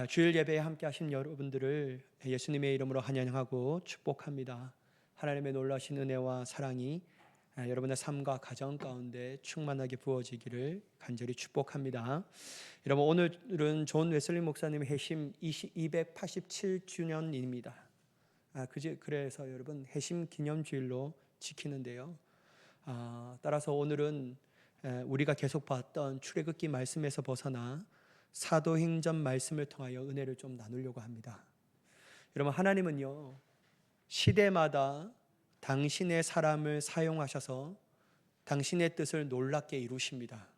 주일 예배에 함께 하신 여러분들을 예수님의 이름으로 환영하고 축복합니다. 하나님의 놀라신 은혜와 사랑이 여러분의 삶과 가정 가운데 충만하게 부어지기를 간절히 축복합니다. 여러분, 오늘은 존 웨슬리 목사님의 해심 287주년입니다. 그래서 여러분 해심 기념주일로 지키는데요. 따라서 오늘은 우리가 계속 봤던 출애굽기 말씀에서 벗어나 사도행전 말씀을 통하여 은혜를 좀 나누려고 합니다. 여러분, 하나님은요 시대마다 당신의 사람을 사용하셔서 당신의 뜻을 놀랍게 이루십니다.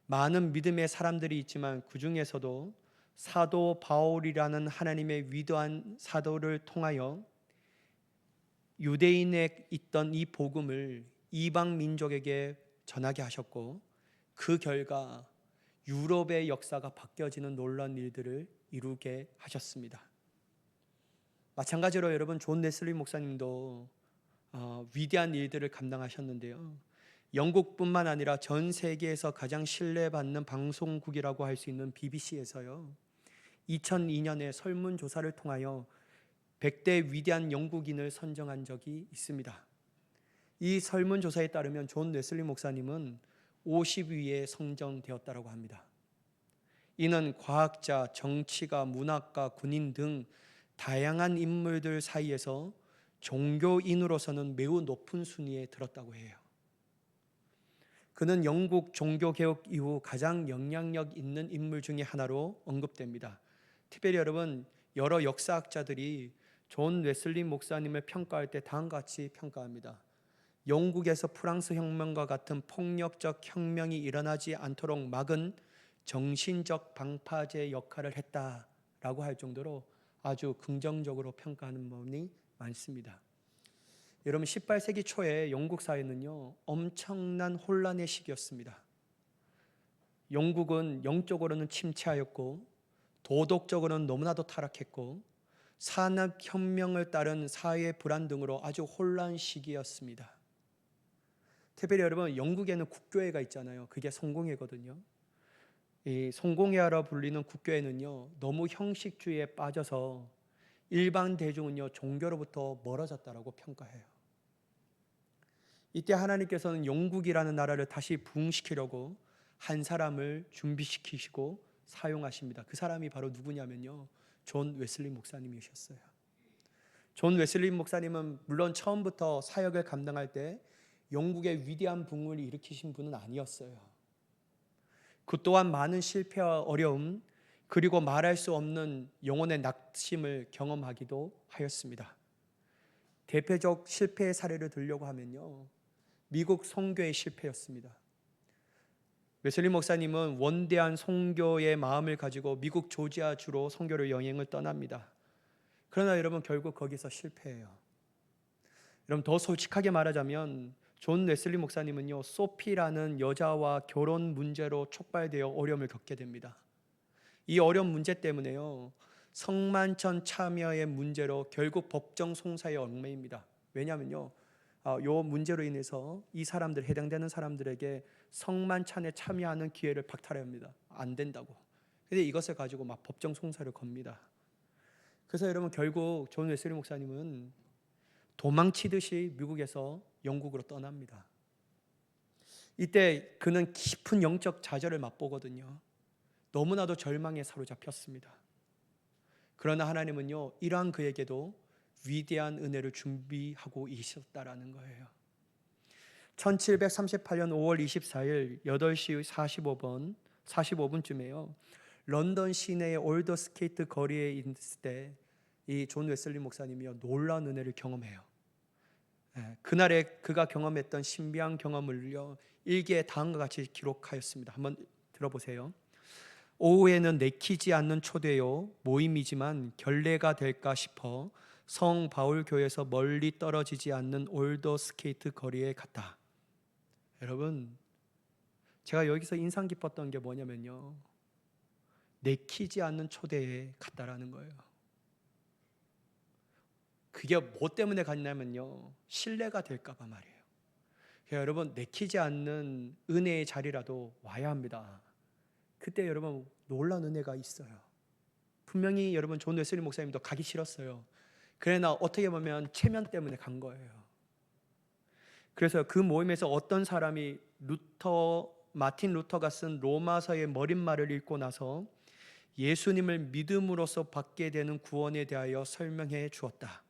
많은 믿음의 사람들이 있지만 그 중에서도 사도 바울이라는 하나님의 위대한 사도를 통하여 유대인에 있던 이 복음을 이방 민족에게 전하게 하셨고, 그 결과 유럽의 역사가 바뀌어지는 놀라운 일들을 이루게 하셨습니다. 마찬가지로 여러분, 존 웨슬리 목사님도 위대한 일들을 감당하셨는데요. 영국뿐만 아니라 전 세계에서 가장 신뢰받는 방송국이라고 할 수 있는 BBC에서요 2002년에 설문조사를 통하여 100대 위대한 영국인을 선정한 적이 있습니다. 이 설문조사에 따르면 존 웨슬리 목사님은 50위에 선정되었다고 합니다. 이는 과학자, 정치가, 문학가, 군인 등 다양한 인물들 사이에서 종교인으로서는 매우 높은 순위에 들었다고 해요. 그는 영국 종교개혁 이후 가장 영향력 있는 인물 중에 하나로 언급됩니다. 특별히 여러분, 여러 역사학자들이 존 웨슬리 목사님을 평가할 때 다음과 같이 평가합니다. 영국에서 프랑스 혁명과 같은 폭력적 혁명이 일어나지 않도록 막은 정신적 방파제 역할을 했다라고 할 정도로 아주 긍정적으로 평가하는 부분이 많습니다. 여러분, 18세기 초에 영국 사회는요 엄청난 혼란의 시기였습니다. 영국은 영적으로는 침체하였고 도덕적으로는 너무나도 타락했고 산업혁명을 따른 사회 불안 등으로 아주 혼란 시기였습니다. 특별히 여러분, 영국에는 국교회가 있잖아요. 그게 성공회거든요. 이 성공회라 불리는 국교회는요 너무 형식주의에 빠져서 일반 대중은요 종교로부터 멀어졌다라고 평가해요. 이때 하나님께서는 영국이라는 나라를 다시 부흥시키려고 한 사람을 준비시키시고 사용하십니다. 그 사람이 바로 누구냐면요 존 웨슬리 목사님이셨어요. 존 웨슬리 목사님은 물론 처음부터 사역을 감당할 때 영국의 위대한 붕을 일으키신 분은 아니었어요. 그 또한 많은 실패와 어려움, 그리고 말할 수 없는 영혼의 낙심을 경험하기도 하였습니다. 대표적 실패의 사례를 들려고 하면요 미국 선교의 실패였습니다. 웨슬리 목사님은 원대한 선교의 마음을 가지고 미국 조지아주로 선교를 여행을 떠납니다. 그러나 여러분, 결국 거기서 실패해요. 여러분, 더 솔직하게 말하자면 존 웨슬리 목사님은요 소피라는 여자와 결혼 문제로 촉발되어 어려움을 겪게 됩니다. 이 어려운 문제 때문에요 성만찬 참여의 문제로 결국 법정 송사에 얽매입니다. 왜냐하면요 이 문제로 인해서 이 사람들, 해당되는 사람들에게 성만찬에 참여하는 기회를 박탈합니다. 안 된다고. 그런데 이것을 가지고 막 법정 송사를 겁니다. 그래서 여러분, 결국 존 웨슬리 목사님은 도망치듯이 미국에서 영국으로 떠납니다. 이때 그는 깊은 영적 좌절을 맛보거든요. 너무나도 절망에 사로잡혔습니다. 그러나 하나님은요 이러한 그에게도 위대한 은혜를 준비하고 있었다라는 거예요. 1738년 5월 24일 8시 45분쯤에요 런던 시내의 올더 스케이트 거리에 있을 때 이 존 웨슬리 목사님이요 놀라운 은혜를 경험해요. 그날에 그가 경험했던 신비한 경험을요 일기에 다음과 같이 기록하였습니다. 한번 들어보세요. 오후에는 내키지 않는 초대요 모임이지만 결례가 될까 싶어 성 바울 교회에서 멀리 떨어지지 않는 올더 스케이트 거리에 갔다. 여러분, 제가 여기서 인상 깊었던 게 뭐냐면요 내키지 않는 초대에 갔다라는 거예요. 그게 뭐 때문에 갔냐면요 신뢰가 될까 봐 말이에요. 여러분, 내키지 않는 은혜의 자리라도 와야 합니다. 그때 여러분 놀라운 은혜가 있어요. 분명히 여러분 존 웨슬리 목사님도 가기 싫었어요. 그러나 어떻게 보면 체면 때문에 간 거예요. 그래서 그 모임에서 어떤 사람이 마틴 루터가 쓴 로마서의 머릿말을 읽고 나서 예수님을 믿음으로써 받게 되는 구원에 대하여 설명해 주었다.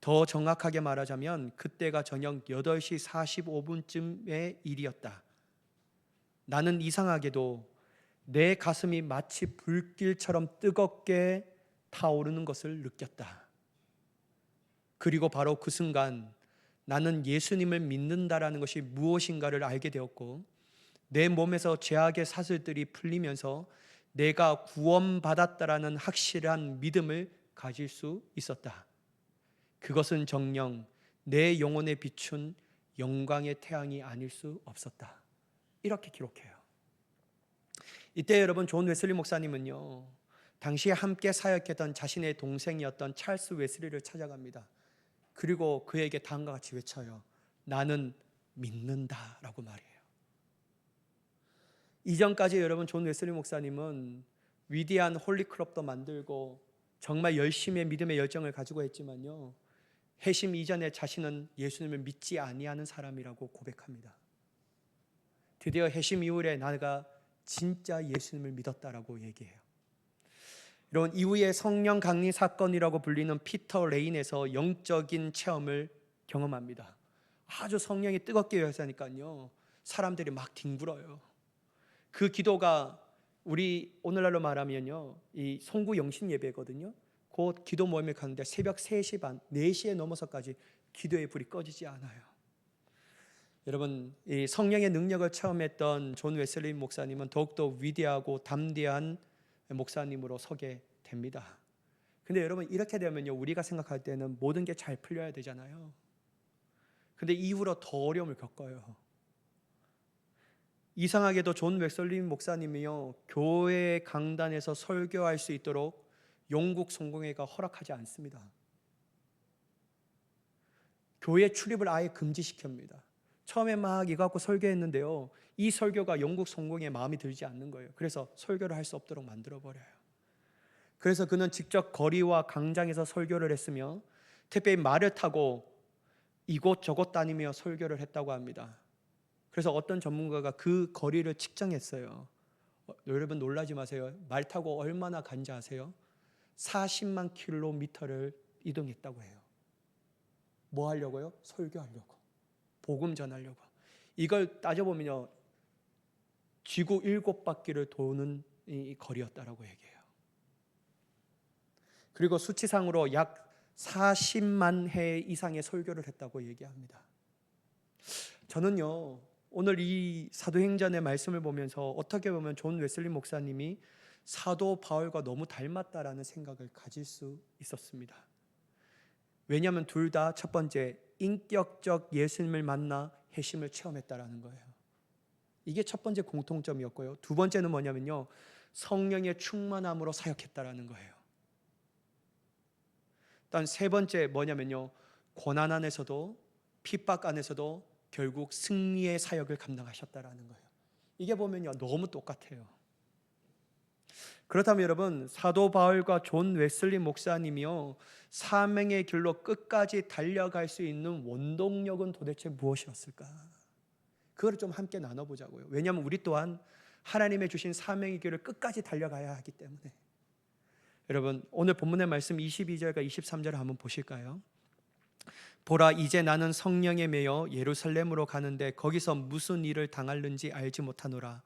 더 정확하게 말하자면 그때가 저녁 8시 45분쯤의 일이었다. 나는 이상하게도 내 가슴이 마치 불길처럼 뜨겁게 타오르는 것을 느꼈다. 그리고 바로 그 순간 나는 예수님을 믿는다라는 것이 무엇인가를 알게 되었고 내 몸에서 죄악의 사슬들이 풀리면서 내가 구원받았다라는 확실한 믿음을 가질 수 있었다. 그것은 정녕 내 영혼에 비춘 영광의 태양이 아닐 수 없었다. 이렇게 기록해요. 이때 여러분 존 웨슬리 목사님은요, 당시에 함께 사역했던 자신의 동생이었던 찰스 웨슬리를 찾아갑니다. 그리고 그에게 다음과 같이 외쳐요. 나는 믿는다라고 말해요. 이전까지 여러분 존 웨슬리 목사님은 위대한 홀리클럽도 만들고 정말 열심히 믿음의 열정을 가지고 했지만요, 회심 이전에 자신은 예수님을 믿지 아니하는 사람이라고 고백합니다. 드디어 회심 이후에 나가 진짜 예수님을 믿었다라고 얘기해요. 이런 이후에 성령 강림 사건이라고 불리는 피터 레인에서 영적인 체험을 경험합니다. 아주 성령이 뜨겁게 역사하니까요, 사람들이 막 뒹굴어요. 그 기도가 우리 오늘날로 말하면요, 이 송구 영신 예배거든요. 곧 기도 모임에 가는데 새벽 3시 반, 4시에 넘어서까지 기도의 불이 꺼지지 않아요. 여러분, 이 성령의 능력을 체험했던 존 웨슬리 목사님은 더욱더 위대하고 담대한 목사님으로 서게 됩니다. 근데 여러분, 이렇게 되면요, 우리가 생각할 때는 모든 게 잘 풀려야 되잖아요. 근데 이후로 더 어려움을 겪어요. 이상하게도 존 웨슬리 목사님이요, 교회 강단에서 설교할 수 있도록 영국 성공회가 허락하지 않습니다. 교회 출입을 아예 금지시킵니다. 처음에 막 이거 갖고 설교했는데요, 이 설교가 영국 성공회에 마음이 들지 않는 거예요. 그래서 설교를 할 수 없도록 만들어버려요. 그래서 그는 직접 거리와 광장에서 설교를 했으며 특별히 말을 타고 이곳저곳 다니며 설교를 했다고 합니다. 그래서 어떤 전문가가 그 거리를 측정했어요. 여러분 놀라지 마세요. 말 타고 얼마나 간지 아세요? 40만 킬로미터를 이동했다고 해요. 뭐 하려고요? 설교하려고, 복음 전하려고. 이걸 따져보면요, 지구 7바퀴를 도는 이 거리였다라고 얘기해요. 그리고 수치상으로 약 40만 회 이상의 설교를 했다고 얘기합니다. 저는요, 오늘 이 사도행전의 말씀을 보면서 어떻게 보면 존 웨슬리 목사님이 사도 바울과 너무 닮았다라는 생각을 가질 수 있었습니다. 왜냐하면 둘 다 첫 번째, 인격적 예수님을 만나 회심을 체험했다라는 거예요. 이게 첫 번째 공통점이었고요. 두 번째는 뭐냐면요, 성령의 충만함으로 사역했다라는 거예요. 일단 세 번째 뭐냐면요, 고난 안에서도 핍박 안에서도 결국 승리의 사역을 감당하셨다라는 거예요. 이게 보면요, 너무 똑같아요. 그렇다면 여러분, 사도 바울과 존 웨슬리 목사님이요, 사명의 길로 끝까지 달려갈 수 있는 원동력은 도대체 무엇이었을까? 그걸 좀 함께 나눠보자고요. 왜냐하면 우리 또한 하나님의 주신 사명의 길을 끝까지 달려가야 하기 때문에. 여러분, 오늘 본문의 말씀 22절과 23절을 한번 보실까요? 보라, 이제 나는 성령에 매여 예루살렘으로 가는데 거기서 무슨 일을 당할는지 알지 못하노라.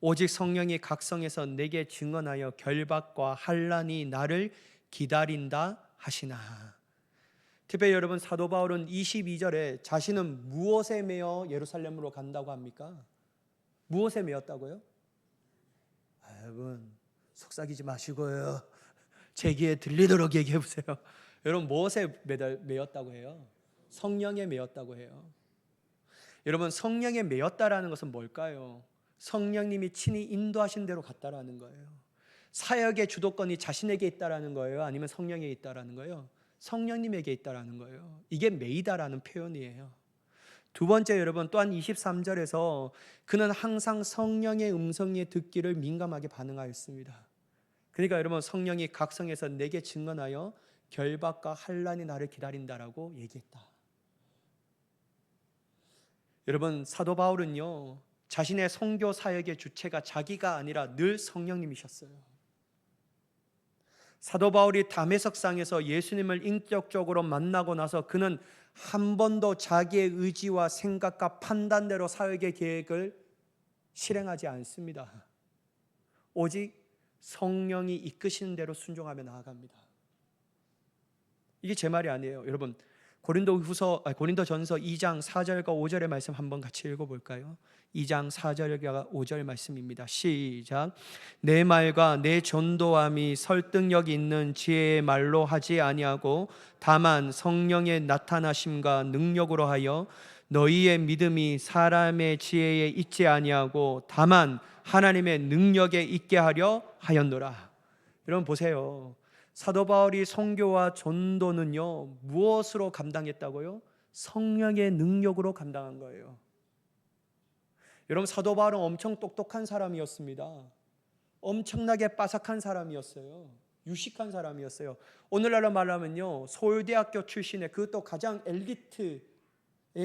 오직 성령이 각성해서 내게 증언하여 결박과 환난이 나를 기다린다 하시나. 특별히 여러분, 사도 바울은 22절에 자신은 무엇에 매여 예루살렘으로 간다고 합니까? 무엇에 매였다고요? 여러분, 속삭이지 마시고요, 제 귀에 들리도록 얘기해 보세요. 여러분, 무엇에 매였다고 해요? 성령에 매였다고 해요. 여러분, 성령에 매였다라는 것은 뭘까요? 성령님이 친히 인도하신 대로 갔다라는 거예요. 사역의 주도권이 자신에게 있다라는 거예요? 아니면 성령에 있다라는 거예요? 성령님에게 있다라는 거예요. 이게 매이다라는 표현이에요. 두 번째, 여러분, 또한 23절에서 그는 항상 성령의 음성에 듣기를 민감하게 반응하였습니다. 그러니까 여러분, 성령이 각성해서 내게 증언하여 결박과 환난이 나를 기다린다라고 얘기했다. 여러분, 사도 바울은요, 자신의 선교 사역의 주체가 자기가 아니라 늘 성령님이셨어요. 사도 바울이 다메섹상에서 예수님을 인격적으로 만나고 나서 그는 한 번도 자기의 의지와 생각과 판단대로 사역의 계획을 실행하지 않습니다. 오직 성령이 이끄시는 대로 순종하며 나아갑니다. 이게 제 말이 아니에요. 여러분, 고린도전서 2장 4절과 5절의 말씀 한번 같이 읽어볼까요? 2장 4절과 5절 말씀입니다. 시작. 내 말과 내 전도함이 설득력 있는 지혜의 말로 하지 아니하고 다만 성령의 나타나심과 능력으로 하여 너희의 믿음이 사람의 지혜에 있지 아니하고 다만 하나님의 능력에 있게 하려 하였노라. 여러분 보세요. 사도 바울이 선교와 전도는요, 무엇으로 감당했다고요? 성령의 능력으로 감당한 거예요. 여러분, 사도 바울은 엄청 똑똑한 사람이었습니다. 엄청나게 빠삭한 사람이었어요. 유식한 사람이었어요. 오늘날로 말하면요, 서울대학교 출신의 그것도 가장 엘리트의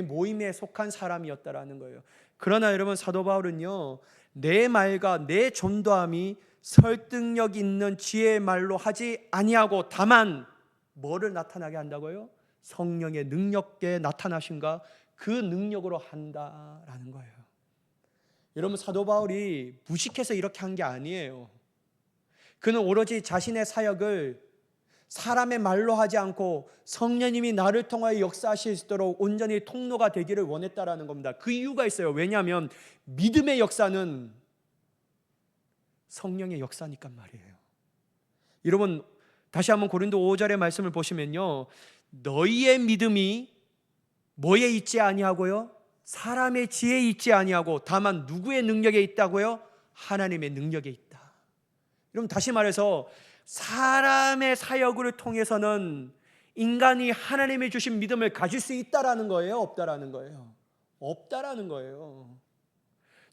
모임에 속한 사람이었다라는 거예요. 그러나 여러분, 사도 바울은요, 내 말과 내 전도함이 설득력 있는 지혜의 말로 하지 아니하고 다만 뭐를 나타나게 한다고요? 성령의 능력에 나타나신가, 그 능력으로 한다라는 거예요. 여러분, 사도 바울이 무식해서 이렇게 한 게 아니에요. 그는 오로지 자신의 사역을 사람의 말로 하지 않고 성령님이 나를 통하여 역사하실 수 있도록 온전히 통로가 되기를 원했다라는 겁니다. 그 이유가 있어요. 왜냐하면 믿음의 역사는 성령의 역사니까 말이에요. 여러분, 다시 한번 고린도 5절의 말씀을 보시면요, 너희의 믿음이 뭐에 있지 아니하고요? 사람의 지혜에 있지 아니하고 다만 누구의 능력에 있다고요? 하나님의 능력에 있다. 여러분, 다시 말해서 사람의 사역을 통해서는 인간이 하나님이 주신 믿음을 가질 수 있다라는 거예요? 없다라는 거예요? 없다라는 거예요.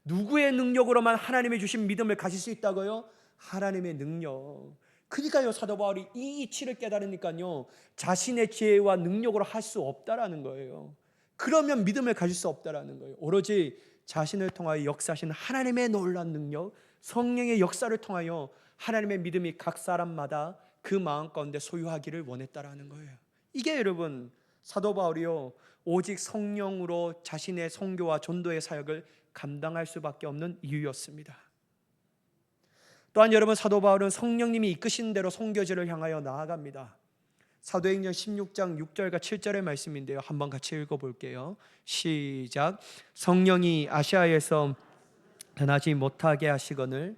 누구의 능력으로만 하나님이 주신 믿음을 가질 수 있다고요? 하나님의 능력. 그러니까요, 사도 바울이 이 이치를 깨달으니까요, 자신의 지혜와 능력으로 할 수 없다라는 거예요. 그러면 믿음을 가질 수 없다라는 거예요. 오로지 자신을 통하여 역사하신 하나님의 놀라운 능력, 성령의 역사를 통하여 하나님의 믿음이 각 사람마다 그 마음 가운데 소유하기를 원했다라는 거예요. 이게 여러분, 사도 바울이요, 오직 성령으로 자신의 선교와 전도의 사역을 감당할 수밖에 없는 이유였습니다. 또한 여러분, 사도 바울은 성령님이 이끄신 대로 선교지를 향하여 나아갑니다. 사도행전 16장 6절과 7절의 말씀인데요, 한번 같이 읽어볼게요. 시작. 성령이 아시아에서 떠나지 못하게 하시거늘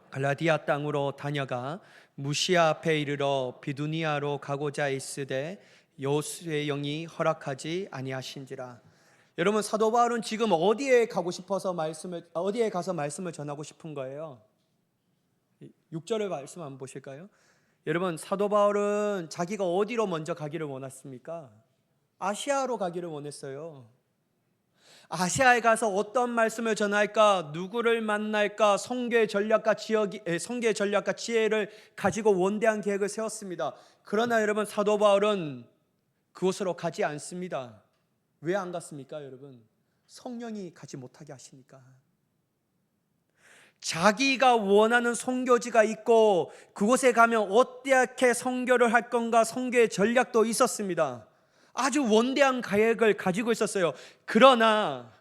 갈라디아 땅으로 다녀가 무시아 앞에 이르러 비두니아로 가고자 있으되 여호수의 영이 허락하지 아니하신지라. 여러분, 사도 바울은 지금 어디에 가서 말씀을 전하고 싶은 거예요? 6절의 말씀 한번 보실까요? 여러분, 사도 바울은 자기가 어디로 먼저 가기를 원했습니까? 아시아로 가기를 원했어요. 아시아에 가서 어떤 말씀을 전할까, 누구를 만날까, 선교의 전략과 지혜를 가지고 원대한 계획을 세웠습니다. 그러나 여러분, 사도 바울은 그곳으로 가지 않습니다. 왜 안 갔습니까, 여러분? 성령이 가지 못하게 하시니까. 자기가 원하는 선교지가 있고 그곳에 가면 어떻게 선교를 할 건가, 선교의 전략도 있었습니다. 아주 원대한 계획을 가지고 있었어요. 그러나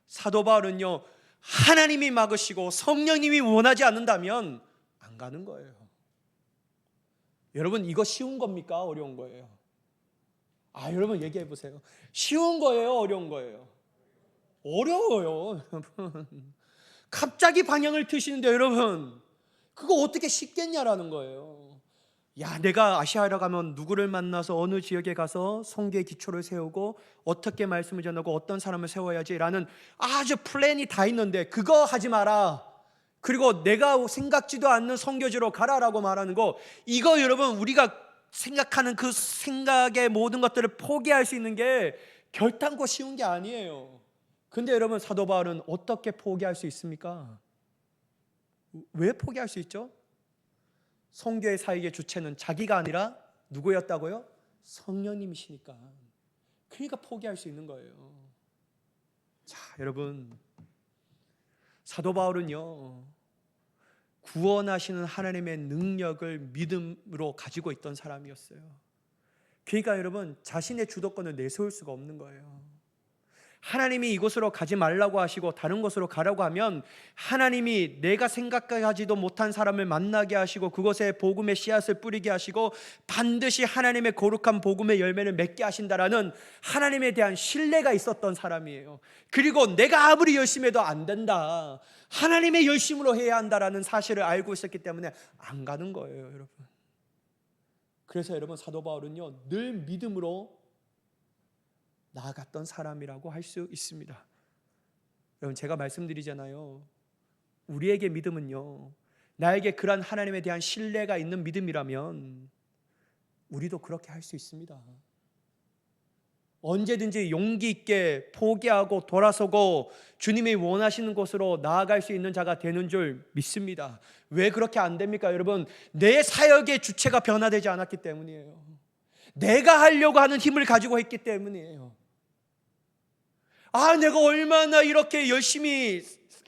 사도 바울은요, 하나님이 막으시고 성령님이 원하지 않는다면 안 가는 거예요. 여러분, 이거 쉬운 겁니까, 어려운 거예요? 여러분 얘기해 보세요. 쉬운 거예요, 어려운 거예요? 어려워요, 여러분. 갑자기 방향을 트시는데 여러분, 그거 어떻게 쉽겠냐라는 거예요. 야, 내가 아시아로 가면 누구를 만나서 어느 지역에 가서 선교의 기초를 세우고 어떻게 말씀을 전하고 어떤 사람을 세워야지라는 아주 플랜이 다 있는데 그거 하지 마라. 그리고 내가 생각지도 않는 선교지로 가라라고 말하는 거, 이거 여러분, 우리가 생각하는 그 생각의 모든 것들을 포기할 수 있는 게 결단코 쉬운 게 아니에요. 근데 여러분, 사도 바울은 어떻게 포기할 수 있습니까? 왜 포기할 수 있죠? 성교의 사역의 주체는 자기가 아니라 누구였다고요? 성령님이시니까. 그러니까 포기할 수 있는 거예요. 자, 여러분, 사도 바울은요, 구원하시는 하나님의 능력을 믿음으로 가지고 있던 사람이었어요. 그러니까 여러분, 자신의 주도권을 내세울 수가 없는 거예요. 하나님이 이곳으로 가지 말라고 하시고 다른 곳으로 가라고 하면 하나님이 내가 생각하지도 못한 사람을 만나게 하시고 그곳에 복음의 씨앗을 뿌리게 하시고 반드시 하나님의 거룩한 복음의 열매를 맺게 하신다라는 하나님에 대한 신뢰가 있었던 사람이에요. 그리고 내가 아무리 열심히 해도 안 된다, 하나님의 열심으로 해야 한다라는 사실을 알고 있었기 때문에 안 가는 거예요, 여러분. 그래서 여러분, 사도 바울은요, 늘 믿음으로 나아갔던 사람이라고 할 수 있습니다. 여러분, 제가 말씀드리잖아요, 우리에게 믿음은요, 나에게 그러한 하나님에 대한 신뢰가 있는 믿음이라면 우리도 그렇게 할 수 있습니다. 언제든지 용기 있게 포기하고 돌아서고 주님이 원하시는 곳으로 나아갈 수 있는 자가 되는 줄 믿습니다. 왜 그렇게 안 됩니까, 여러분? 내 사역의 주체가 변화되지 않았기 때문이에요. 내가 하려고 하는 힘을 가지고 했기 때문이에요. 내가 얼마나 이렇게 열심히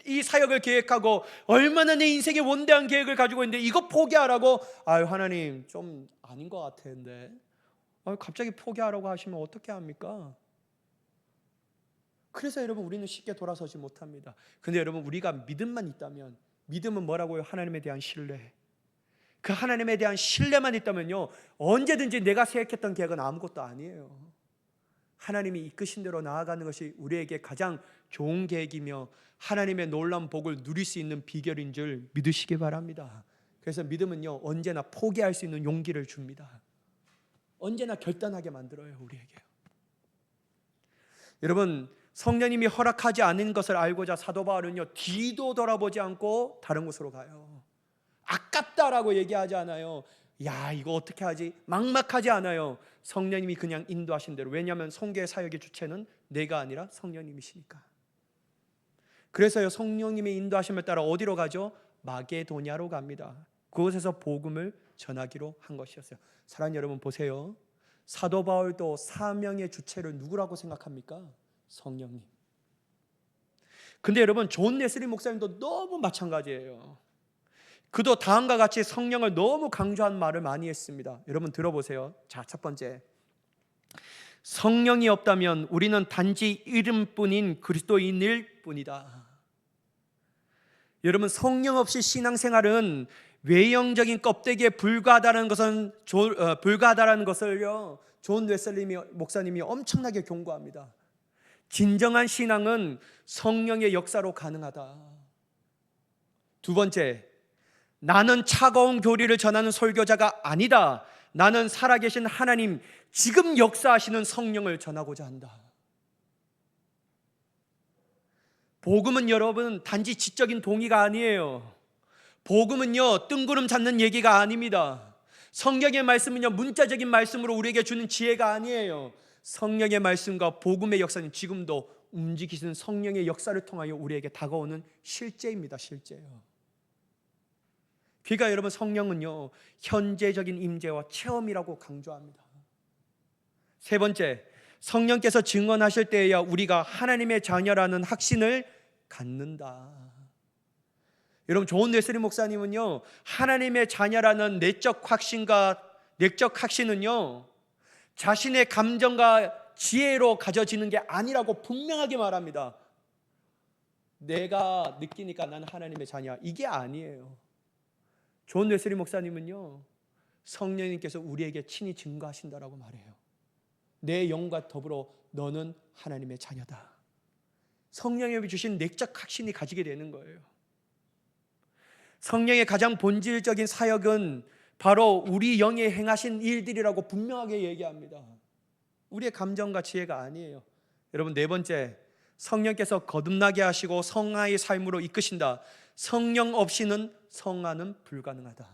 이 사역을 계획하고 얼마나 내 인생의 원대한 계획을 가지고 있는데 이거 포기하라고, 하나님 좀 아닌 것 같은데 갑자기 포기하라고 하시면 어떻게 합니까? 그래서 여러분, 우리는 쉽게 돌아서지 못합니다. 근데 여러분, 우리가 믿음만 있다면, 믿음은 뭐라고요? 하나님에 대한 신뢰. 그 하나님에 대한 신뢰만 있다면요, 언제든지 내가 생각했던 계획은 아무것도 아니에요. 하나님이 이끄신 대로 나아가는 것이 우리에게 가장 좋은 계획이며 하나님의 놀라운 복을 누릴 수 있는 비결인 줄 믿으시기 바랍니다. 그래서 믿음은요, 언제나 포기할 수 있는 용기를 줍니다. 언제나 결단하게 만들어요, 우리에게. 여러분, 성령님이 허락하지 않은 것을 알고자 사도 바울은요, 뒤도 돌아보지 않고 다른 곳으로 가요. 아깝다라고 얘기하지 않아요. 이거 어떻게 하지? 막막하지 않아요. 성령님이 그냥 인도하신 대로. 왜냐하면 성교의 사역의 주체는 내가 아니라 성령님이시니까. 그래서요, 성령님의 인도하심에 따라 어디로 가죠? 마게도냐로 갑니다. 그곳에서 복음을 전하기로 한 것이었어요. 사랑하는 여러분, 보세요. 사도 바울도 사명의 주체를 누구라고 생각합니까? 성령님. 근데 여러분, 존 웨슬리 목사님도 너무 마찬가지예요. 그도 다음과 같이 성령을 너무 강조한 말을 많이 했습니다. 여러분, 들어보세요. 자, 첫 번째, 성령이 없다면 우리는 단지 이름뿐인 그리스도인일 뿐이다. 여러분, 성령 없이 신앙생활은 외형적인 껍데기에 불과하다는 것을요, 존 웨슬리 목사님이 엄청나게 경고합니다. 진정한 신앙은 성령의 역사로 가능하다. 두 번째, 나는 차가운 교리를 전하는 설교자가 아니다. 나는 살아계신 하나님, 지금 역사하시는 성령을 전하고자 한다. 복음은 여러분, 단지 지적인 동의가 아니에요. 복음은요, 뜬구름 잡는 얘기가 아닙니다. 성경의 말씀은요, 문자적인 말씀으로 우리에게 주는 지혜가 아니에요. 성령의 말씀과 복음의 역사는 지금도 움직이시는 성령의 역사를 통하여 우리에게 다가오는 실제입니다. 실제요. 그러니까 여러분, 성령은요, 현재적인 임재와 체험이라고 강조합니다. 세 번째, 성령께서 증언하실 때에야 우리가 하나님의 자녀라는 확신을 갖는다. 여러분, 존 웨슬리 목사님은요, 하나님의 자녀라는 내적 확신은요, 자신의 감정과 지혜로 가져지는 게 아니라고 분명하게 말합니다. 내가 느끼니까 나는 하나님의 자녀야, 이게 아니에요. 존 웨슬리 목사님은요, 성령님께서 우리에게 친히 증거하신다라고 말해요. 내 영과 더불어 너는 하나님의 자녀다. 성령이 주신 내적 확신이 가지게 되는 거예요. 성령의 가장 본질적인 사역은 바로 우리 영에 행하신 일들이라고 분명하게 얘기합니다. 우리의 감정과 지혜가 아니에요. 여러분, 네 번째, 성령께서 거듭나게 하시고 성화의 삶으로 이끄신다. 성령 없이는 성화는 불가능하다.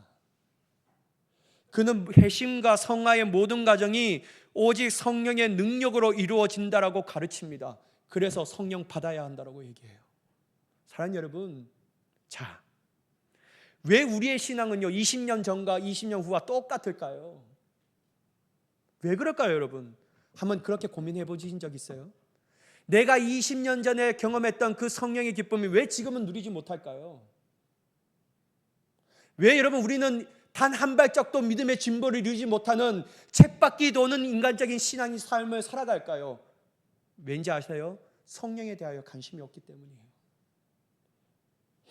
그는 회심과 성화의 모든 과정이 오직 성령의 능력으로 이루어진다라고 가르칩니다. 그래서 성령 받아야 한다라고 얘기해요. 사랑하는 여러분, 자, 왜 우리의 신앙은요 20년 전과 20년 후와 똑같을까요? 왜 그럴까요, 여러분? 한번 그렇게 고민해 보신 적 있어요? 내가 20년 전에 경험했던 그 성령의 기쁨이 왜 지금은 누리지 못할까요? 왜 여러분 우리는 단 한 발짝도 믿음의 진보를 이루지 못하는 쳇바퀴 도는 인간적인 신앙의 삶을 살아갈까요? 왠지 아세요? 성령에 대하여 관심이 없기 때문이에요.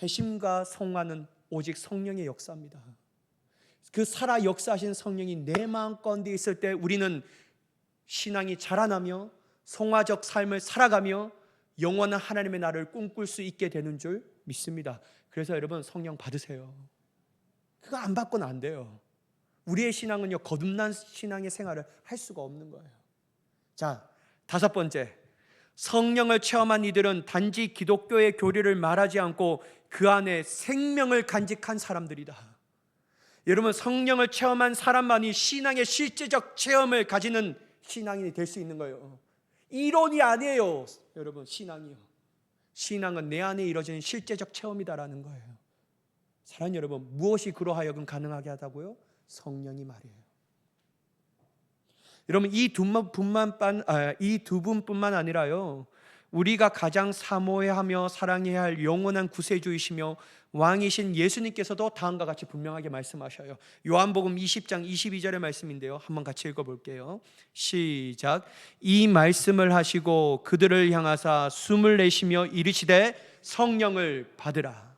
회심과 성화는 오직 성령의 역사입니다. 그 살아 역사하신 성령이 내 마음 가운데 있을 때 우리는 신앙이 자라나며 성화적 삶을 살아가며 영원한 하나님의 나라를 꿈꿀 수 있게 되는 줄 믿습니다. 그래서 여러분 성령 받으세요. 그거 안 받고는 안 돼요. 우리의 신앙은요 거듭난 신앙의 생활을 할 수가 없는 거예요. 자, 다섯 번째, 성령을 체험한 이들은 단지 기독교의 교리를 말하지 않고 그 안에 생명을 간직한 사람들이다. 여러분, 성령을 체험한 사람만이 신앙의 실제적 체험을 가지는 신앙인이 될 수 있는 거예요. 이론이 아니에요, 여러분. 신앙이요, 신앙은 내 안에 이루어지는 실제적 체험이다라는 거예요. 사랑하는 여러분, 무엇이 그로 하여금 가능하게 하다고요? 성령이 말이에요. 여러분, 이 두 분뿐만 아니라요, 우리가 가장 사모해하며 사랑해야 할 영원한 구세주이시며 왕이신 예수님께서도 다음과 같이 분명하게 말씀하셔요. 요한복음 20장 22절의 말씀인데요, 한번 같이 읽어볼게요. 시작. 이 말씀을 하시고 그들을 향하사 숨을 내쉬며 이르시되 성령을 받으라.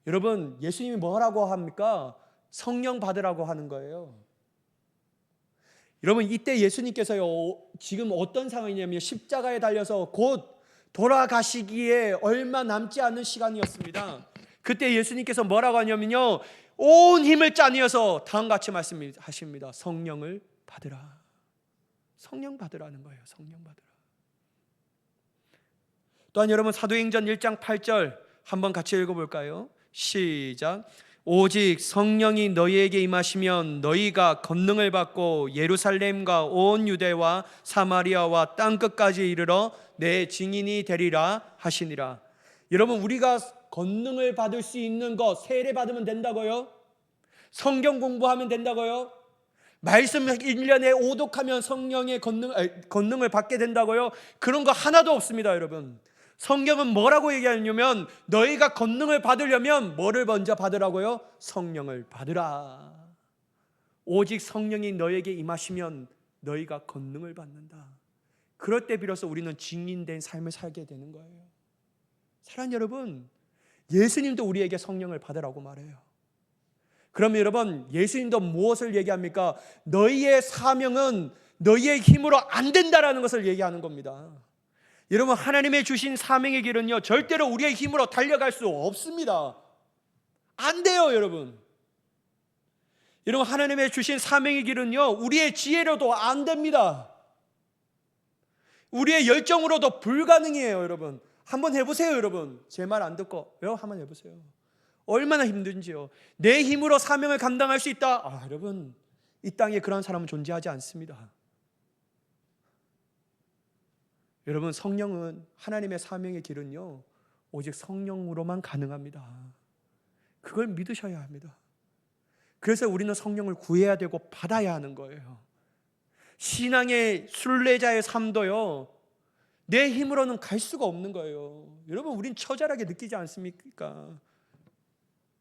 여러분, 예수님이 뭐라고 합니까? 성령 받으라고 하는 거예요. 여러분, 이때 예수님께서요 지금 어떤 상황이냐면 십자가에 달려서 곧 돌아가시기에 얼마 남지 않은 시간이었습니다. 그때 예수님께서 뭐라고 하냐면요, 온 힘을 짜내어서 다음같이 말씀하십니다. 성령을 받으라. 성령 받으라는 거예요. 성령 받으라. 또한 여러분, 사도행전 1장 8절 한번 같이 읽어볼까요? 시작. 오직 성령이 너희에게 임하시면 너희가 권능을 받고 예루살렘과 온 유대와 사마리아와 땅끝까지 이르러 내 증인이 되리라 하시니라. 여러분, 우리가 권능을 받을 수 있는 것, 세례 받으면 된다고요? 성경 공부하면 된다고요? 말씀 1년에 오독하면 성령의 권능을 받게 된다고요? 그런 거 하나도 없습니다, 여러분. 성경은 뭐라고 얘기하냐면 너희가 권능을 받으려면 뭐를 먼저 받으라고요? 성령을 받으라. 오직 성령이 너에게 임하시면 너희가 권능을 받는다. 그럴 때 비로소 우리는 증인된 삶을 살게 되는 거예요. 사랑하는 여러분, 예수님도 우리에게 성령을 받으라고 말해요. 그러면 여러분, 예수님도 무엇을 얘기합니까? 너희의 사명은 너희의 힘으로 안 된다라는 것을 얘기하는 겁니다. 여러분, 하나님의 주신 사명의 길은요 절대로 우리의 힘으로 달려갈 수 없습니다. 안 돼요, 여러분. 여러분, 하나님의 주신 사명의 길은요 우리의 지혜로도 안 됩니다. 우리의 열정으로도 불가능해요. 여러분, 한번 해보세요. 여러분, 제 말 안 듣고 한번 해보세요. 얼마나 힘든지요. 내 힘으로 사명을 감당할 수 있다? 여러분, 이 땅에 그런 사람은 존재하지 않습니다. 여러분, 성령은, 하나님의 사명의 길은요 오직 성령으로만 가능합니다. 그걸 믿으셔야 합니다. 그래서 우리는 성령을 구해야 되고 받아야 하는 거예요. 신앙의 순례자의 삶도요 내 힘으로는 갈 수가 없는 거예요. 여러분, 우린 처절하게 느끼지 않습니까?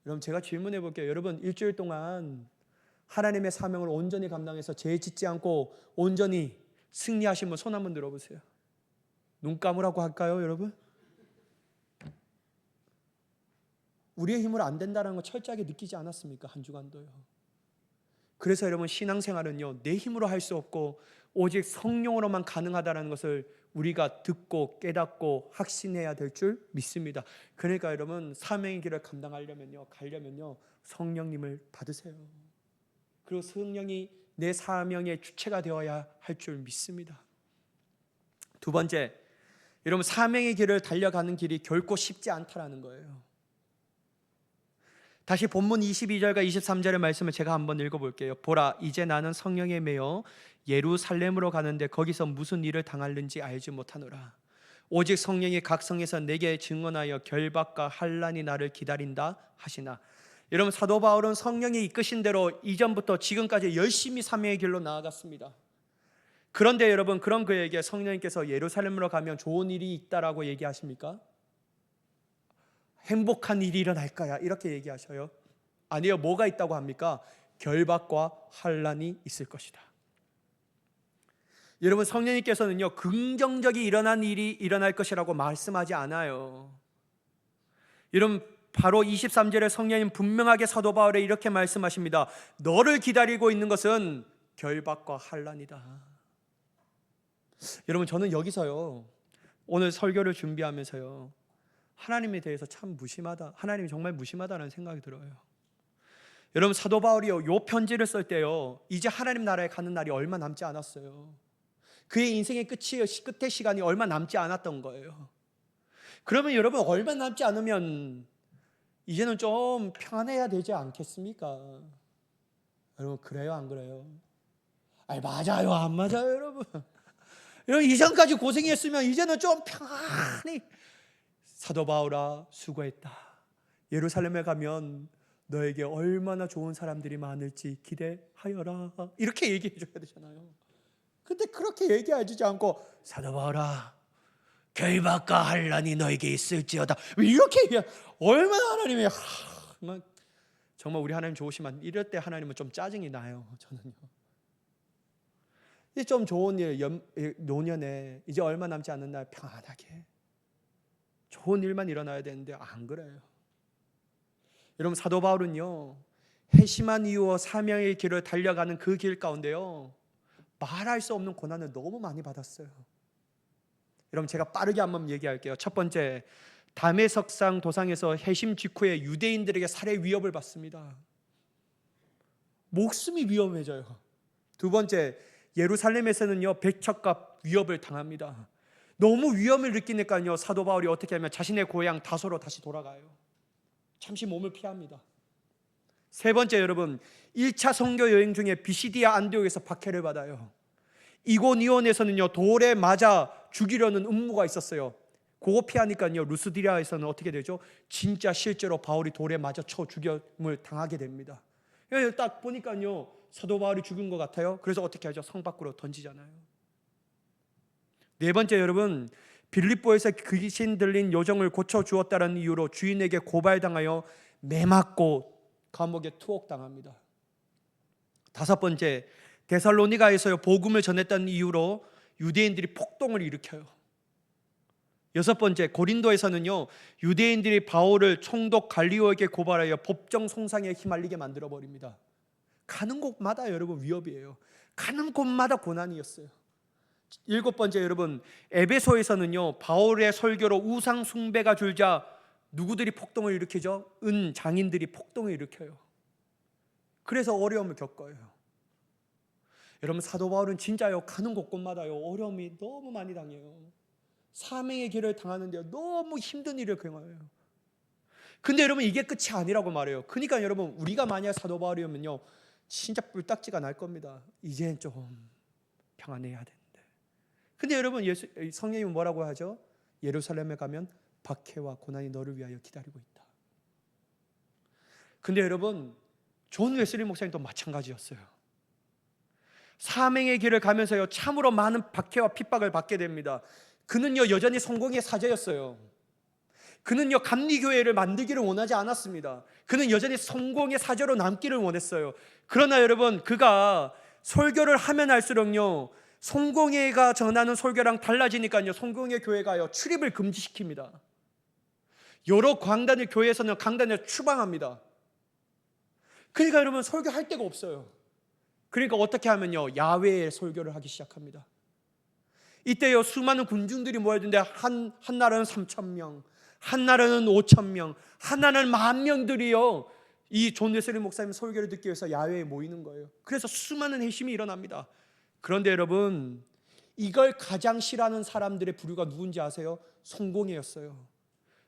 여러분, 제가 질문해 볼게요. 여러분, 일주일 동안 하나님의 사명을 온전히 감당해서 죄 짓지 않고 온전히 승리하신 분 손 한번 들어보세요. 눈 감으라고 할까요, 여러분? 우리의 힘으로 안 된다는 거 철저하게 느끼지 않았습니까? 한 주간도요. 그래서 여러분, 신앙생활은요 내 힘으로 할 수 없고 오직 성령으로만 가능하다는 것을 우리가 듣고 깨닫고 확신해야 될 줄 믿습니다. 그러니까 여러분, 사명의 길을 감당하려면요, 가려면요 성령님을 받으세요. 그리고 성령이 내 사명의 주체가 되어야 할 줄 믿습니다. 두 번째, 여러분, 사명의 길을 달려가는 길이 결코 쉽지 않다라는 거예요. 다시 본문 22절과 23절의 말씀을 제가 한번 읽어볼게요. 보라, 이제 나는 성령에 매여 예루살렘으로 가는데 거기서 무슨 일을 당할는지 알지 못하노라. 오직 성령이 각 성에서 내게 증언하여 결박과 환난이 나를 기다린다 하시나. 여러분, 사도 바울은 성령이 이끄신 대로 이전부터 지금까지 열심히 사명의 길로 나아갔습니다. 그런데 여러분, 그런 그에게 성령님께서 예루살렘으로 가면 좋은 일이 있다라고 얘기하십니까? 행복한 일이 일어날 거야 이렇게 얘기하셔요? 아니요. 뭐가 있다고 합니까? 결박과 환난이 있을 것이다. 여러분, 성령님께서는요, 긍정적이 일어난 일이 일어날 것이라고 말씀하지 않아요. 여러분, 바로 23절에 성령님 분명하게 사도 바울에 이렇게 말씀하십니다. 너를 기다리고 있는 것은 결박과 환난이다. 여러분, 저는 여기서요, 오늘 설교를 준비하면서요, 하나님에 대해서 참 무심하다, 하나님이 정말 무심하다는 생각이 들어요. 여러분, 사도 바울이요, 요 편지를 쓸 때요, 이제 하나님 나라에 가는 날이 얼마 남지 않았어요. 그의 인생의 끝의 시간이 얼마 남지 않았던 거예요. 그러면 여러분, 얼마 남지 않으면 이제는 좀 편해야 되지 않겠습니까? 여러분, 그래요 안 그래요? 아니, 맞아요 안 맞아요 여러분? 여러분, 이전까지 고생했으면 이제는 좀 편안히, 사도 바울아 수고했다, 예루살렘에 가면 너에게 얼마나 좋은 사람들이 많을지 기대하여라, 이렇게 얘기해 줘야 되잖아요. 근데 그렇게 얘기해 주지 않고 사도 바울아 결박과 환난이 너에게 있을지어다, 이렇게 얘기해. 얼마나 하나님이 정말 우리 하나님 좋으시면 이럴 때 하나님은 좀 짜증이 나요. 저는요, 이제 좀 좋은 일, 노년에 이제 얼마 남지 않은 날 평안하게 좋은 일만 일어나야 되는데 안 그래요. 여러분, 사도 바울은요, 회심한 이유와 사명의 길을 달려가는 그 길 가운데요, 말할 수 없는 고난을 너무 많이 받았어요. 여러분, 제가 빠르게 한번 얘기할게요. 첫 번째, 다메섹상 도상에서 회심 직후에 유대인들에게 살해 위협을 받습니다. 목숨이 위험해져요. 두 번째, 예루살렘에서는요, 백척과 위협을 당합니다. 너무 위험을 느끼니까요, 사도 바울이 어떻게 하면 자신의 고향 다소로 다시 돌아가요. 잠시 몸을 피합니다. 세 번째, 여러분, 1차 선교 여행 중에 비시디아 안디옥에서 박해를 받아요. 이고니온에서는요, 돌에 맞아 죽이려는 음모가 있었어요. 그거 피하니까요, 루스디아에서는 어떻게 되죠? 진짜 실제로 바울이 돌에 맞아 쳐 죽임을 당하게 됩니다. 딱 보니까요, 사도 바울이 죽은 것 같아요. 그래서 어떻게 하죠? 성 밖으로 던지잖아요. 네 번째, 여러분, 빌립보에서 귀신 들린 요정을 고쳐주었다는 이유로 주인에게 고발당하여 매맞고 감옥에 투옥당합니다. 다섯 번째, 데살로니가에서 복음을 전했다는 이유로 유대인들이 폭동을 일으켜요. 여섯 번째, 고린도에서는요, 유대인들이 바울을 총독 갈리오에게 고발하여 법정 송상에 휘말리게 만들어 버립니다. 가는 곳마다 여러분 위협이에요. 가는 곳마다 고난이었어요. 일곱 번째, 여러분, 에베소에서는요, 바울의 설교로 우상 숭배가 줄자 누구들이 폭동을 일으키죠? 장인들이 폭동을 일으켜요. 그래서 어려움을 겪어요. 여러분, 사도 바울은 진짜요, 가는 곳곳마다요, 어려움이 너무 많이 당해요. 사명의 길을 당하는데요, 너무 힘든 일을 경험해요. 근데 여러분, 이게 끝이 아니라고 말해요. 그러니까 여러분, 우리가 만약 사도 바울이면요, 진짜 뿔딱지가 날 겁니다. 이제는 좀 평안해야 되는데. 근데 여러분, 성령이 뭐라고 하죠? 예루살렘에 가면 박해와 고난이 너를 위하여 기다리고 있다. 근데 여러분, 존 웨슬리 목사님도 마찬가지였어요. 사명의 길을 가면서요, 참으로 많은 박해와 핍박을 받게 됩니다. 그는요, 여전히 성공의 사제였어요. 그는요, 감리교회를 만들기를 원하지 않았습니다. 그는 여전히 성공의 사제로 남기를 원했어요. 그러나 여러분, 그가 설교를 하면 할수록요, 성공회가 전하는 설교랑 달라지니까요, 성공회 교회가요, 출입을 금지시킵니다. 여러 강단을, 교회에서는 강단을 추방합니다. 그러니까 여러분, 설교할 데가 없어요. 그러니까 어떻게 하면요, 야외에 설교를 하기 시작합니다. 이때요, 수많은 군중들이 모여드는데 한 나라는 3,000명, 한 나라는 5,000명, 한 나라는 10,000명들이요, 이 존 웨슬리 목사님 설교를 듣기 위해서 야외에 모이는 거예요. 그래서 수많은 회심이 일어납니다. 그런데 여러분, 이걸 가장 싫어하는 사람들의 부류가 누군지 아세요? 성공회였어요.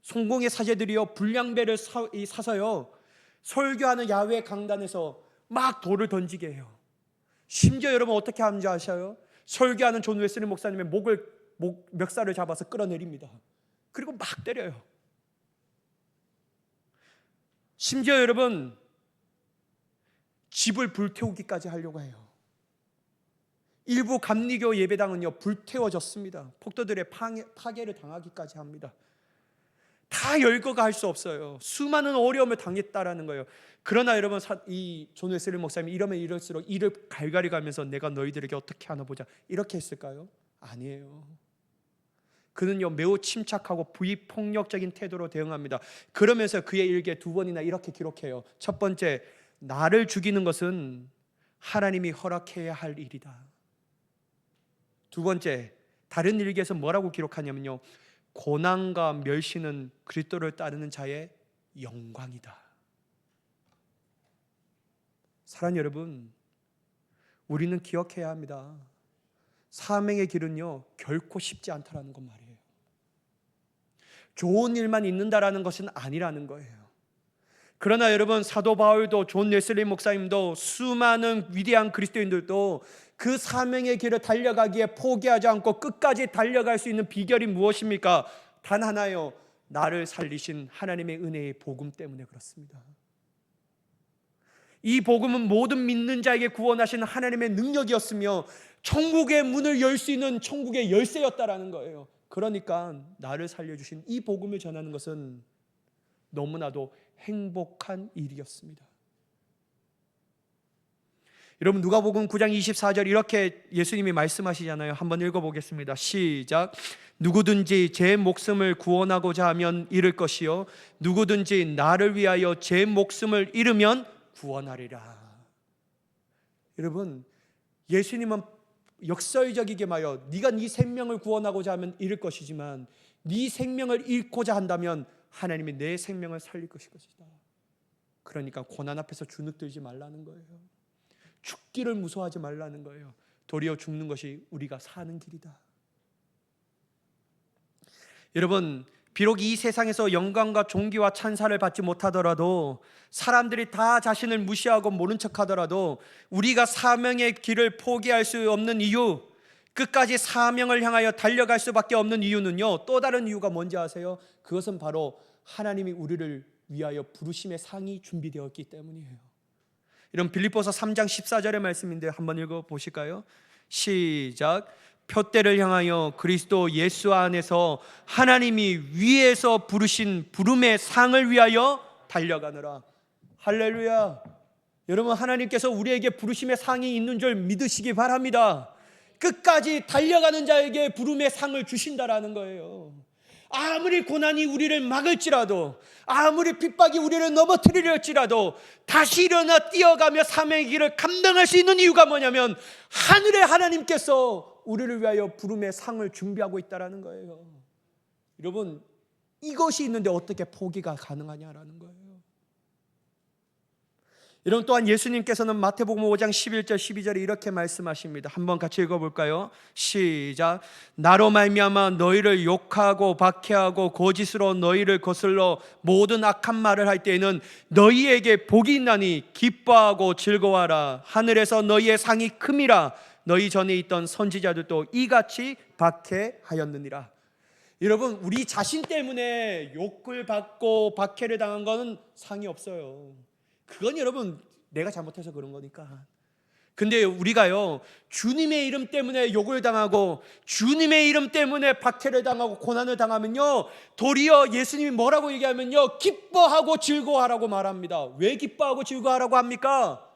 성공회 사제들이요, 불량배를 사서요, 설교하는 야외 강단에서 막 돌을 던지게 해요. 심지어 여러분, 어떻게 하는지 아셔요? 설교하는 존 웨슬리 목사님의 멱살을 잡아서 끌어내립니다. 그리고 막 때려요. 심지어 여러분 집을 불태우기까지 하려고 해요. 일부 감리교 예배당은요 불태워졌습니다. 폭도들의 파괴를 당하기까지 합니다. 다 열거가 할 수 없어요. 수많은 어려움을 당했다라는 거예요. 그러나 여러분 이 존 웨슬리 목사님이 이러면 이럴수록 이를 갈갈이 가면서 내가 너희들에게 어떻게 하나 보자 이렇게 했을까요? 아니에요. 그는요 매우 침착하고 비폭력적인 태도로 대응합니다. 그러면서 그의 일기에 두 번이나 이렇게 기록해요. 첫 번째, 나를 죽이는 것은 하나님이 허락해야 할 일이다. 두 번째, 다른 일기에서 뭐라고 기록하냐면요, 고난과 멸시는 그리스도를 따르는 자의 영광이다. 사랑하는 여러분, 우리는 기억해야 합니다. 사명의 길은요 결코 쉽지 않다라는 것 말이에요. 좋은 일만 있는다라는 것은 아니라는 거예요. 그러나 여러분 사도 바울도 존 웨슬리 목사님도 수많은 위대한 그리스도인들도 그 사명의 길을 달려가기에 포기하지 않고 끝까지 달려갈 수 있는 비결이 무엇입니까? 단 하나요, 나를 살리신 하나님의 은혜의 복음 때문에 그렇습니다. 이 복음은 모든 믿는 자에게 구원하신 하나님의 능력이었으며 천국의 문을 열 수 있는 천국의 열쇠였다라는 거예요. 그러니까 나를 살려주신 이 복음을 전하는 것은 너무나도 행복한 일이었습니다. 여러분 누가복음 9장 24절 이렇게 예수님이 말씀하시잖아요. 한번 읽어보겠습니다. 시작. 누구든지 제 목숨을 구원하고자 하면 잃을 것이요 누구든지 나를 위하여 제 목숨을 잃으면 구원하리라. 여러분 예수님은 역설적이게 말하여 네가 네 생명을 구원하고자 하면 잃을 것이지만 네 생명을 잃고자 한다면 하나님이 내 생명을 살릴 것이다. 그러니까 고난 앞에서 주눅들지 말라는 거예요. 죽기를 무서워하지 말라는 거예요. 도리어 죽는 것이 우리가 사는 길이다. 여러분 비록 이 세상에서 영광과 존귀와 찬사를 받지 못하더라도 사람들이 다 자신을 무시하고 모른 척하더라도 우리가 사명의 길을 포기할 수 없는 이유, 끝까지 사명을 향하여 달려갈 수밖에 없는 이유는요 또 다른 이유가 뭔지 아세요? 그것은 바로 하나님이 우리를 위하여 부르심의 상이 준비되었기 때문이에요. 이런 빌립보서 3장 14절의 말씀인데 한번 읽어보실까요? 시작. 표대를 향하여 그리스도 예수 안에서 하나님이 위에서 부르신 부름의 상을 위하여 달려가느라. 할렐루야. 여러분 하나님께서 우리에게 부르심의 상이 있는 줄 믿으시기 바랍니다. 끝까지 달려가는 자에게 부름의 상을 주신다라는 거예요. 아무리 고난이 우리를 막을지라도 아무리 핍박이 우리를 넘어뜨리려할지라도 다시 일어나 뛰어가며 사명의 길을 감당할 수 있는 이유가 뭐냐면 하늘의 하나님께서 우리를 위하여 부름의 상을 준비하고 있다는 거예요. 여러분 이것이 있는데 어떻게 포기가 가능하냐라는 거예요. 여러분 또한 예수님께서는 마태복음 5장 11절 12절에 이렇게 말씀하십니다. 한번 같이 읽어볼까요? 시작. 나로 말미암아 너희를 욕하고 박해하고 거짓으로 너희를 거슬러 모든 악한 말을 할 때에는 너희에게 복이 있나니 기뻐하고 즐거워하라. 하늘에서 너희의 상이 큼이라. 너희 전에 있던 선지자들도 이같이 박해하였느니라. 여러분 우리 자신 때문에 욕을 받고 박해를 당한 것은 상이 없어요. 그건 여러분 내가 잘못해서 그런 거니까. 근데 우리가요 주님의 이름 때문에 욕을 당하고 주님의 이름 때문에 박해를 당하고 고난을 당하면요 도리어 예수님이 뭐라고 얘기하면요 기뻐하고 즐거워하라고 말합니다. 왜 기뻐하고 즐거워하라고 합니까?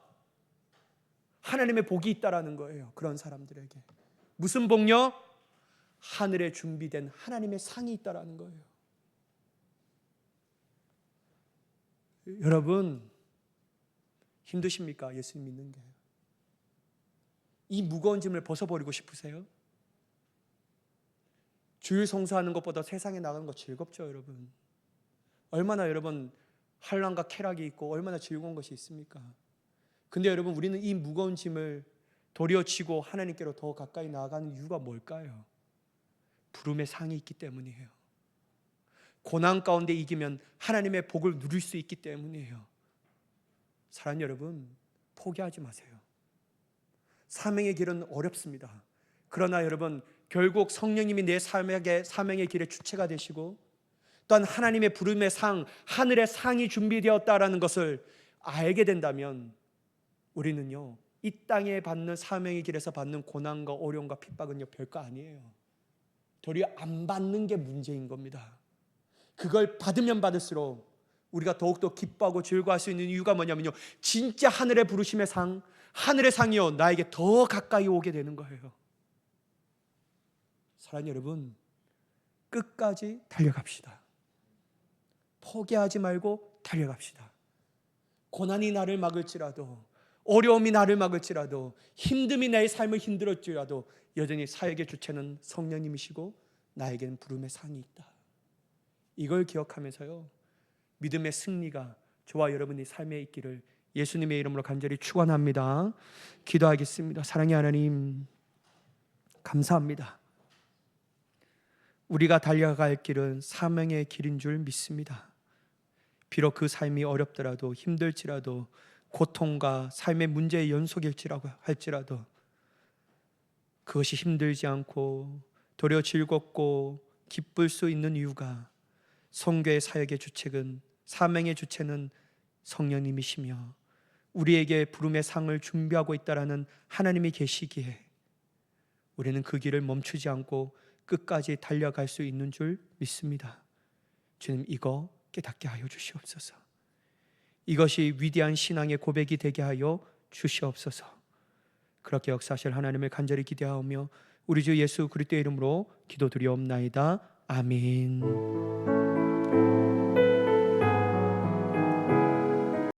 하나님의 복이 있다라는 거예요. 그런 사람들에게 무슨 복요? 하늘에 준비된 하나님의 상이 있다라는 거예요. 여러분 힘드십니까? 예수님 믿는 게. 이 무거운 짐을 벗어버리고 싶으세요? 주일 성수하는 것보다 세상에 나가는 거 즐겁죠, 여러분. 얼마나 여러분 환난과 쾌락이 있고 얼마나 즐거운 것이 있습니까? 근데 여러분 우리는 이 무거운 짐을 도리어 지고 하나님께로 더 가까이 나아가는 이유가 뭘까요? 부름의 상이 있기 때문이에요. 고난 가운데 이기면 하나님의 복을 누릴 수 있기 때문이에요. 사랑하는 여러분, 포기하지 마세요. 사명의 길은 어렵습니다. 그러나 여러분 결국 성령님이 내 사명의 길의 주체가 되시고 또한 하나님의 부름의 상, 하늘의 상이 준비되었다라는 것을 알게 된다면 우리는요, 이 땅에 받는 사명의 길에서 받는 고난과 어려움과 핍박은요 별거 아니에요. 도리어 안 받는 게 문제인 겁니다. 그걸 받으면 받을수록 우리가 더욱더 기뻐하고 즐거워할 수 있는 이유가 뭐냐면요, 진짜 하늘의 부르심의 상, 하늘의 상이요 나에게 더 가까이 오게 되는 거예요. 사랑하는 여러분, 끝까지 달려갑시다. 포기하지 말고 달려갑시다. 고난이 나를 막을지라도, 어려움이 나를 막을지라도, 힘듦이 내 삶을 힘들었지라도 여전히 사역의 주체는 성령님이시고 나에게는 부름의 상이 있다. 이걸 기억하면서요, 믿음의 승리가 저와 여러분의 삶에 있기를 예수님의 이름으로 간절히 축원합니다. 기도하겠습니다. 사랑의 하나님, 감사합니다. 우리가 달려갈 길은 사명의 길인 줄 믿습니다. 비록 그 삶이 어렵더라도, 힘들지라도, 고통과 삶의 문제의 연속일지라고 할지라도 그것이 힘들지 않고 도리어 즐겁고 기쁠 수 있는 이유가 선교의 사역의 주책은, 사명의 주체는 성령님이시며 우리에게 부름의 상을 준비하고 있다라는 하나님이 계시기에 우리는 그 길을 멈추지 않고 끝까지 달려갈 수 있는 줄 믿습니다. 주님, 이거 깨닫게 하여 주시옵소서. 이것이 위대한 신앙의 고백이 되게 하여 주시옵소서. 그렇게 역사하실 하나님을 간절히 기대하며 우리 주 예수 그리스도의 이름으로 기도드리옵나이다. 아멘.